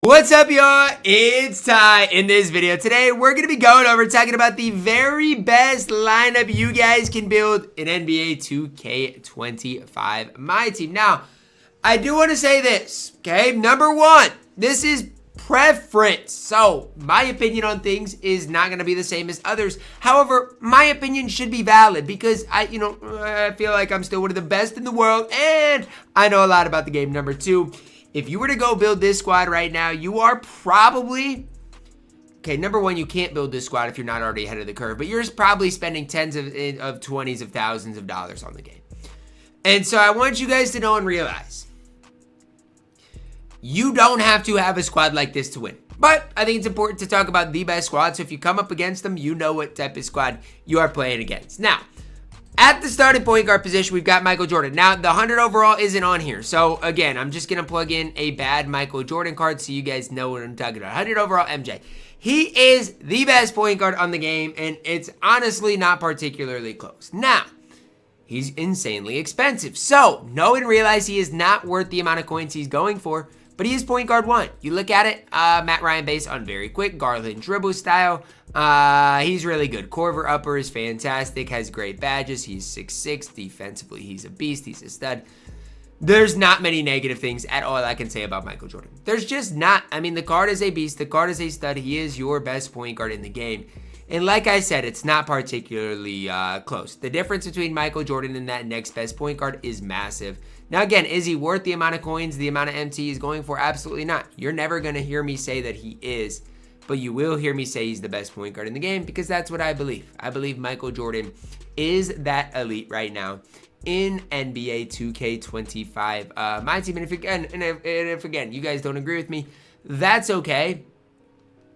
What's up, y'all? It's Ty. In this video today, we're going to be going over talking about the very best lineup you guys can build in NBA 2K25 MyTEAM. Now, I do want to say this, okay? Number one, this is preference. So, my opinion on things is not going to be the same as others. However, my opinion should be valid because I feel like I'm still one of the best in the world and I know a lot about the game. Number two, if you were to go build this squad right now, you are probably, okay, number one, you can't build this squad if you're not already ahead of the curve, but you're probably spending tens of 20s of thousands of dollars on the game. And so I want you guys to know and realize, you don't have to have a squad like this to win. But I think it's important to talk about the best squad, so if you come up against them, you know what type of squad you are playing against. Now, at the starting point guard position, we've got Michael Jordan. Now, the 100 overall isn't on here. So, again, I'm just going to plug in a bad Michael Jordan card so you guys know what I'm talking about. 100 overall MJ. He is the best point guard on the game, and it's honestly not particularly close. Now, he's insanely expensive. So, know and realize he is not worth the amount of coins he's going for. But he is point guard one. You look at it, Matt Ryan based on very quick, Garland dribble style. He's really good. Corver upper is fantastic, has great badges. He's 6'6", defensively he's a beast, he's a stud. There's not many negative things at all I can say about Michael Jordan. There's just not. I mean, the card is a beast, the card is a stud. He is your best point guard in the game. And like I said, it's not particularly close. The difference between Michael Jordan and that next best point guard is massive. Now again, is he worth the amount of coins, the amount of MT he's going for? Absolutely not. You're never going to hear me say that he is, but you will hear me say he's the best point guard in the game because that's what I believe. I believe Michael Jordan is that elite right now in NBA 2K25 MyTEAM. And if again, you guys don't agree with me, that's okay.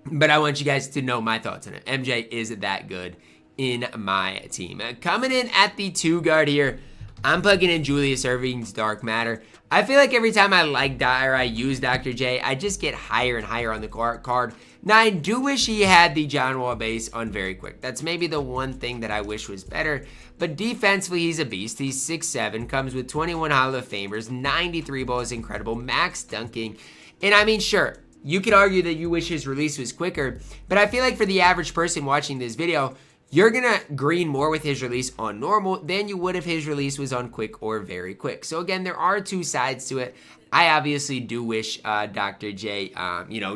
But I want you guys to know my thoughts on it. MJ is that good in my team. Coming in at the 2 guard here, I'm plugging in Julius Erving's Dark Matter. I feel like every time I use Dr. J, I just get higher and higher on the card. Now, I do wish he had the John Wall base on very quick. That's maybe the one thing that I wish was better. But defensively, he's a beast. He's 6'7", comes with 21 Hall of Famers, 93 balls, incredible, max dunking. And I mean, sure, you could argue that you wish his release was quicker, but I feel like for the average person watching this video, you're going to green more with his release on normal than you would if his release was on quick or very quick. So again, there are two sides to it. I obviously do wish Dr. J,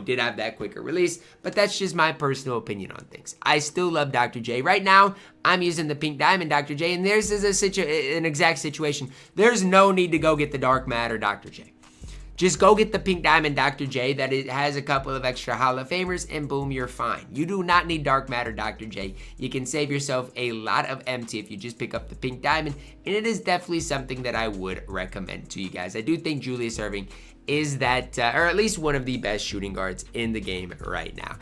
did have that quicker release, but that's just my personal opinion on things. I still love Dr. J. Right now, I'm using the Pink Diamond Dr. J, and there's an exact situation. There's no need to go get the Dark Matter Dr. J. Just go get the Pink Diamond Dr. J that it has a couple of extra Hall of Famers and boom, you're fine. You do not need Dark Matter Dr. J. You can save yourself a lot of MT if you just pick up the Pink Diamond, and it is definitely something that I would recommend to you guys. I do think Julius Erving is that, or at least one of the best shooting guards in the game right now.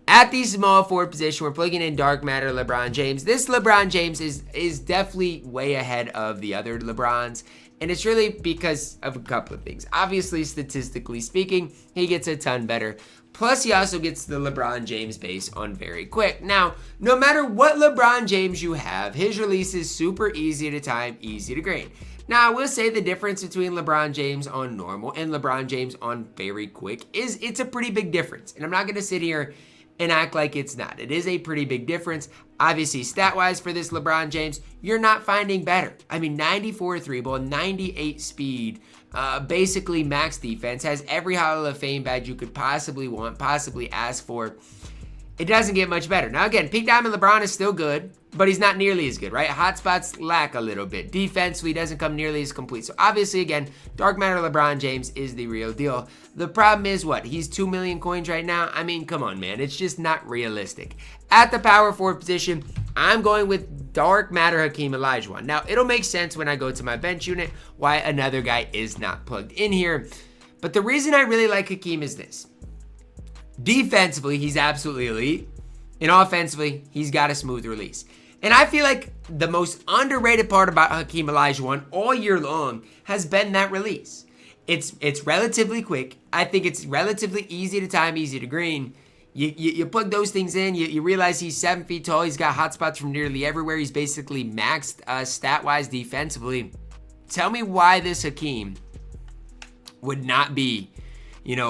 At the small forward position, we're plugging in Dark Matter LeBron James. This LeBron James is definitely way ahead of the other LeBrons. And it's really because of a couple of things. Obviously, statistically speaking, he gets a ton better. Plus, he also gets the LeBron James base on very quick. Now, no matter what LeBron James you have, his release is super easy to time, easy to green. Now, I will say the difference between LeBron James on normal and LeBron James on very quick it's a pretty big difference. And I'm not going to sit here and act like it's not. It is a pretty big difference. Obviously, stat-wise for this LeBron James, you're not finding better. I mean, 94 3-ball, 98 speed, basically max defense, has every Hall of Fame badge you could possibly want, possibly ask for. It doesn't get much better. Now, again, Pink Diamond LeBron is still good, but he's not nearly as good, right? Hotspots lack a little bit. Defensively doesn't come nearly as complete. So, obviously, again, Dark Matter LeBron James is the real deal. The problem is what? He's 2 million coins right now? I mean, come on, man. It's just not realistic. At the power forward position, I'm going with Dark Matter Hakeem Olajuwon. Now, it'll make sense when I go to my bench unit why another guy is not plugged in here. But the reason I really like Hakeem is this. Defensively, he's absolutely elite. And offensively, he's got a smooth release. And I feel like the most underrated part about Hakeem Olajuwon all year long has been that release. It's relatively quick. I think it's relatively easy to time, easy to green. You plug those things in, you realize he's 7 feet tall. He's got hotspots from nearly everywhere. He's basically maxed stat-wise defensively. Tell me why this Hakeem would not be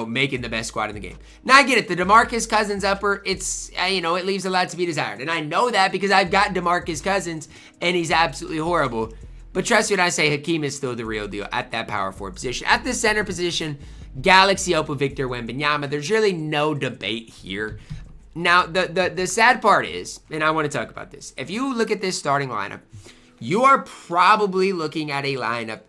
making the best squad in the game. Now, I get it. The DeMarcus Cousins upper, it's, it leaves a lot to be desired. And I know that because I've got DeMarcus Cousins, and he's absolutely horrible. But trust me when I say Hakeem is still the real deal at that power forward position. At the center position, Galaxy Opal Victor Wembanyama. There's really no debate here. Now, the sad part is, and I want to talk about this. If you look at this starting lineup, you are probably looking at a lineup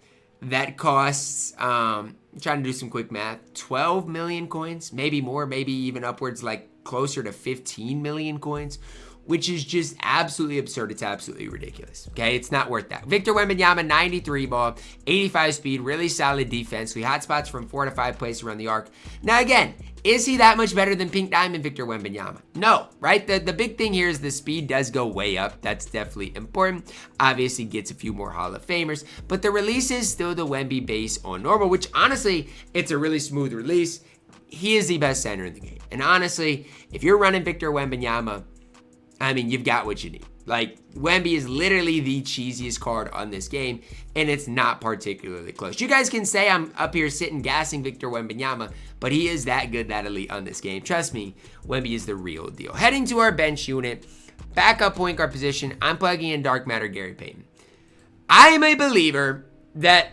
that costs, I'm trying to do some quick math, 12 million coins, maybe more, maybe even upwards like closer to 15 million coins, which is just absolutely absurd. It's absolutely ridiculous. Okay, it's not worth that. Victor Wembanyama, 93 ball, 85 speed, really solid defensively, hot spots from 4 to 5 places around the arc. Now again, is he that much better than Pink Diamond Victor Wembanyama? No, right? The big thing here is the speed does go way up. That's definitely important. Obviously gets a few more Hall of Famers, but the release is still the Wemby base on normal, which honestly, it's a really smooth release. He is the best center in the game. And honestly, if you're running Victor Wembanyama, you've got what you need. Like, Wemby is literally the cheesiest card on this game, and it's not particularly close. You guys can say I'm up here sitting gassing Victor Wembanyama, but he is that good, that elite on this game. Trust me, Wemby is the real deal. Heading to our bench unit, backup point guard position, I'm plugging in Dark Matter Gary Payton. I am a believer that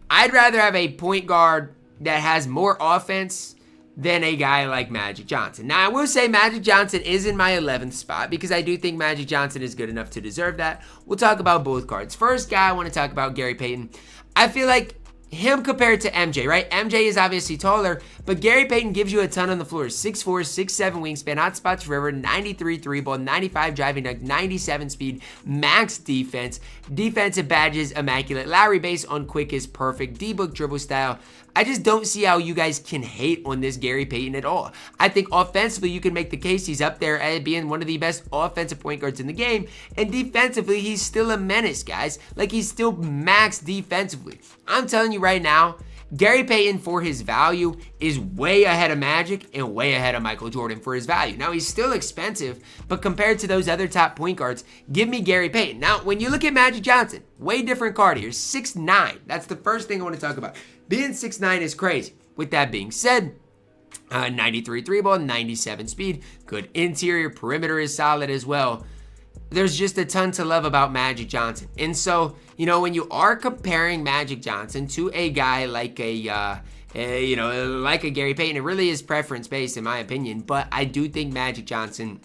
I'd rather have a point guard that has more offense than a guy like Magic Johnson. Now, I will say Magic Johnson is in my 11th spot because I do think Magic Johnson is good enough to deserve that. We'll talk about both cards. First guy I want to talk about, Gary Payton. I feel like him compared to MJ, right? MJ is obviously taller, but Gary Payton gives you a ton on the floor. 6'4", 6'7" wingspan, hot spots forever, 93 3-ball, 95 driving dunk, 97 speed, max defense, defensive badges, immaculate. Lowry base on quick is perfect. D-book dribble style. I just don't see how you guys can hate on this Gary Payton at all. I think offensively, you can make the case he's up there as being one of the best offensive point guards in the game. And defensively, he's still a menace, guys. Like, he's still max defensively. I'm telling you right now, Gary Payton, for his value, is way ahead of Magic and way ahead of Michael Jordan for his value. Now, he's still expensive, but compared to those other top point guards, give me Gary Payton. Now, when you look at Magic Johnson, way different card here, 6'9". That's the first thing I want to talk about. Being 6'9" is crazy. With that being said, 93 3-ball, 97 speed, good interior, perimeter is solid as well. There's just a ton to love about Magic Johnson. And so, when you are comparing Magic Johnson to a guy like like a Gary Payton, it really is preference based in my opinion, but I do think Magic Johnson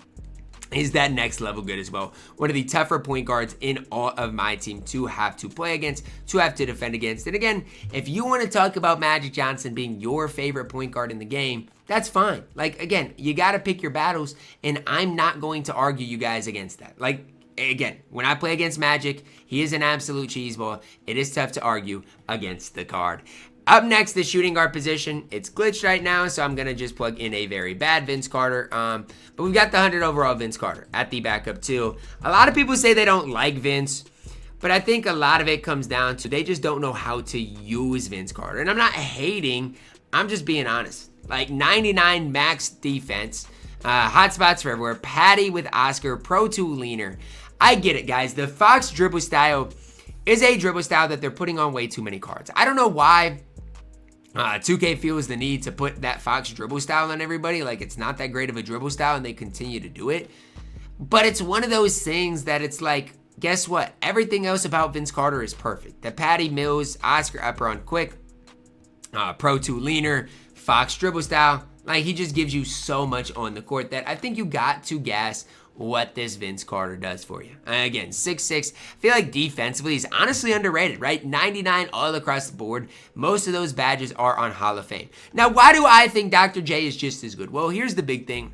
is that next level good as well. One of the tougher point guards in all of my team to have to play against, to have to defend against. And again, if you want to talk about Magic Johnson being your favorite point guard in the game, that's fine. Like, again, you got to pick your battles, and I'm not going to argue you guys against that. Like, again, when I play against Magic, he is an absolute cheeseball. It is tough to argue against the card. Up next, the shooting guard position. It's glitched right now, so I'm going to just plug in a very bad Vince Carter. But we've got the 100 overall Vince Carter at the backup too. A lot of people say they don't like Vince, but I think a lot of it comes down to they just don't know how to use Vince Carter. And I'm not hating. I'm just being honest. Like 99 max defense, hot spots for everywhere, Patty with Oscar, Pro 2 leaner. I get it, guys. The Fox dribble style is a dribble style that they're putting on way too many cards. I don't know why 2K feels the need to put that Fox dribble style on everybody. Like, it's not that great of a dribble style, and they continue to do it. But it's one of those things that it's like, guess what? Everything else about Vince Carter is perfect. The Patty Mills, Oscar upper on quick, Pro 2 leaner, Fox dribble style. Like, he just gives you so much on the court that I think you got to gas what this Vince Carter does for you. Again, 6'6". I feel like defensively, he's honestly underrated, right? 99 all across the board. Most of those badges are on Hall of Fame. Now, why do I think Dr. J is just as good? Well, here's the big thing.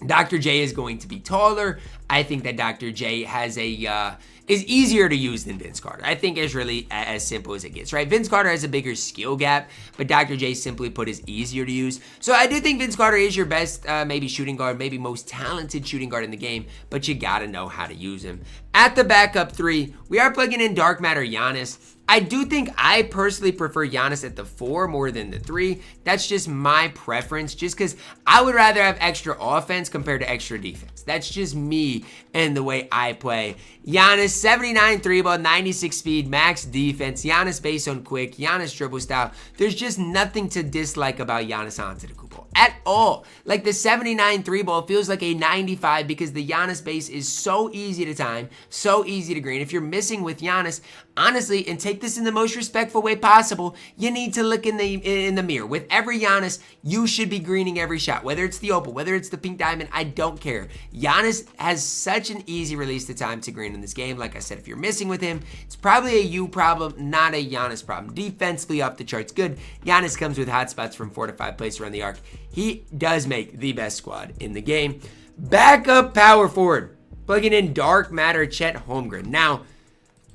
Dr. J is going to be taller. I think that Dr. J has is easier to use than Vince Carter. I think it's really as simple as it gets, right? Vince Carter has a bigger skill gap, but Dr. J, simply put, is easier to use. So I do think Vince Carter is your best maybe shooting guard, maybe most talented shooting guard in the game, but you gotta know how to use him. At the backup three, we are plugging in Dark Matter Giannis. I do think I personally prefer Giannis at the 4 more than the 3. That's just my preference, just because I would rather have extra offense compared to extra defense. That's just me and the way I play. Giannis 79 3 ball, 96 speed, max defense, Giannis base on quick, Giannis dribble style. There's just nothing to dislike about Giannis Antetokounmpo at all. Like the 79 3 ball feels like a 95 because the Giannis base is so easy to time, so easy to green. If you're missing with Giannis, honestly, and take this in the most respectful way possible, you need to look in the mirror. With every Giannis, you should be greening every shot, whether it's the opal, whether it's the pink diamond, I don't care. Giannis has such an easy release to time to green in this game. Like I said, if you're missing with him, it's probably a you problem, not a Giannis problem. Defensively off the charts good. Giannis comes with hot spots from 4 to 5 plays around the arc. He does make the best squad in the game. Backup power forward, plugging in dark matter Chet Holmgren. Now,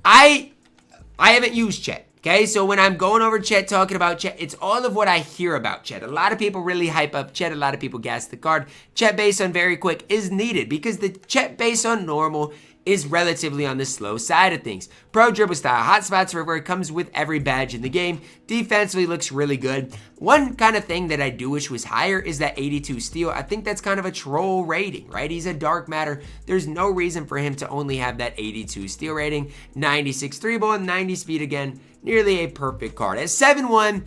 I haven't used Chet. Okay, so when I'm going over Chet, talking about Chet, it's all of what I hear about Chet. A lot of people really hype up Chet. A lot of people gas the card. Chet base on very quick is needed because the Chet base on normal is relatively on the slow side of things. Pro dribble style, hot spots river comes with every badge in the game. Defensively looks really good. One kind of thing that I do wish was higher is that 82 steal. I think that's kind of a troll rating, right? He's a dark matter. There's no reason for him to only have that 82 steal rating. 96 3 ball, 90 speed again. Nearly a perfect card. At 7-1,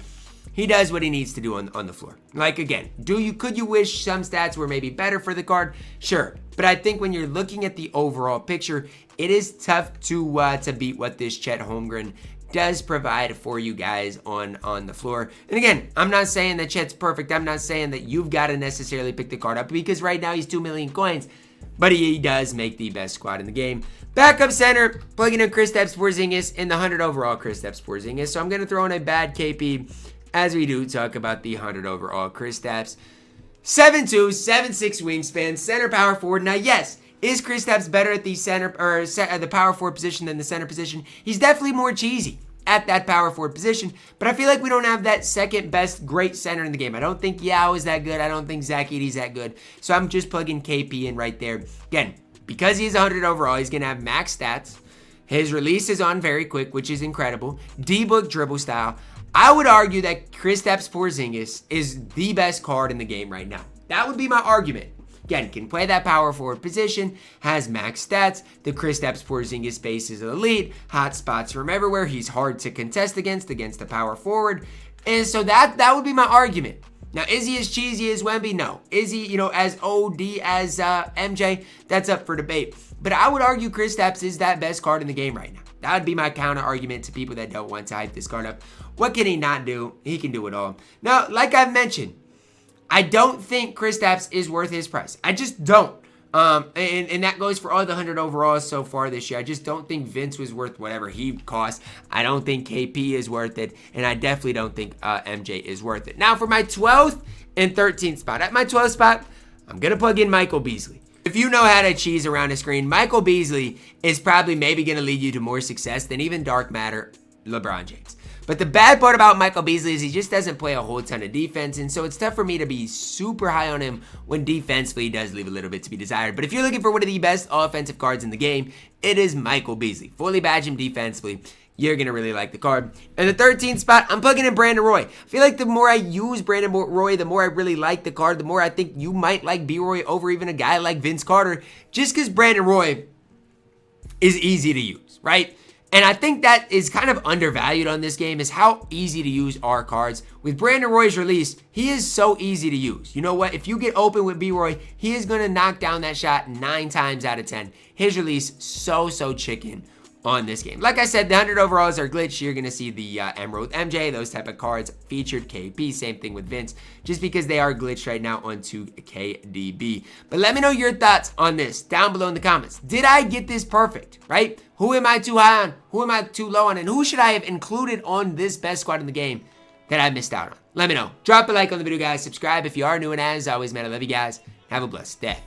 he does what he needs to do on the floor. Like, again, could you wish some stats were maybe better for the card? Sure. But I think when you're looking at the overall picture, it is tough to beat what this Chet Holmgren does provide for you guys on the floor. And again, I'm not saying that Chet's perfect. I'm not saying that you've got to necessarily pick the card up because right now he's 2 million coins. But he does make the best squad in the game. Backup center, plugging in Kristaps Porzingis in the 100 overall Kristaps Porzingis. So I'm going to throw in a bad KP as we do talk about the 100 overall Kristaps. 7'2", 7'6" wingspan, center power forward. Now, yes, is Kristaps better at the center or the power forward position than the center position? He's definitely more cheesy at that power forward position, but I feel like we don't have that second best great center in the game. I don't think Yao is that good. I don't think Zach Edey's that good. So I'm just plugging KP in right there. Again, because he's 100 overall, he's going to have max stats. His release is on very quick, which is incredible. D-book dribble style. I would argue that Kristaps Porzingis is the best card in the game right now. That would be my argument. Again, can play that power forward position, has max stats. The Kristaps Porzingis base is elite. Hot spots from everywhere. He's hard to contest against the power forward. And so that would be my argument. Now, is he as cheesy as Wemby? No. Is he, as OD as MJ? That's up for debate. But I would argue Kristaps is that best card in the game right now. That would be my counter argument to people that don't want to hype this card up. What can he not do? He can do it all. Now, like I've mentioned, I don't think Kristaps is worth his price. I just don't. And that goes for all the 100 overalls so far this year. I just don't think Vince was worth whatever he cost. I don't think KP is worth it. And I definitely don't think MJ is worth it. Now for my 12th and 13th spot. At my 12th spot, I'm going to plug in Michael Beasley. If you know how to cheese around a screen, Michael Beasley is probably maybe going to lead you to more success than even dark matter LeBron James. But the bad part about Michael Beasley is he just doesn't play a whole ton of defense, and so it's tough for me to be super high on him when defensively he does leave a little bit to be desired. But if you're looking for one of the best offensive cards in the game, it is Michael Beasley. Fully badge him defensively. You're going to really like the card. In the 13th spot, I'm plugging in Brandon Roy. I feel like the more I use Brandon Roy, the more I really like the card, the more I think you might like B-Roy over even a guy like Vince Carter, just because Brandon Roy is easy to use, right? And I think that is kind of undervalued on this game is how easy to use our cards. With Brandon Roy's release, he is so easy to use. You know what? If you get open with B-Roy, he is going to knock down that shot 9 times out of 10. His release, so chicken on this game. Like I said, the 100 overalls are glitched. You're going to see the Emerald MJ, those type of cards featured. KP, same thing with Vince, just because they are glitched right now on 2KDB. But let me know your thoughts on this down below in the comments. Did I get this perfect, right? Who am I too high on? Who am I too low on? And who should I have included on this best squad in the game that I missed out on? Let me know. Drop a like on the video, guys. Subscribe if you are new. And as always, man, I love you guys. Have a blessed day.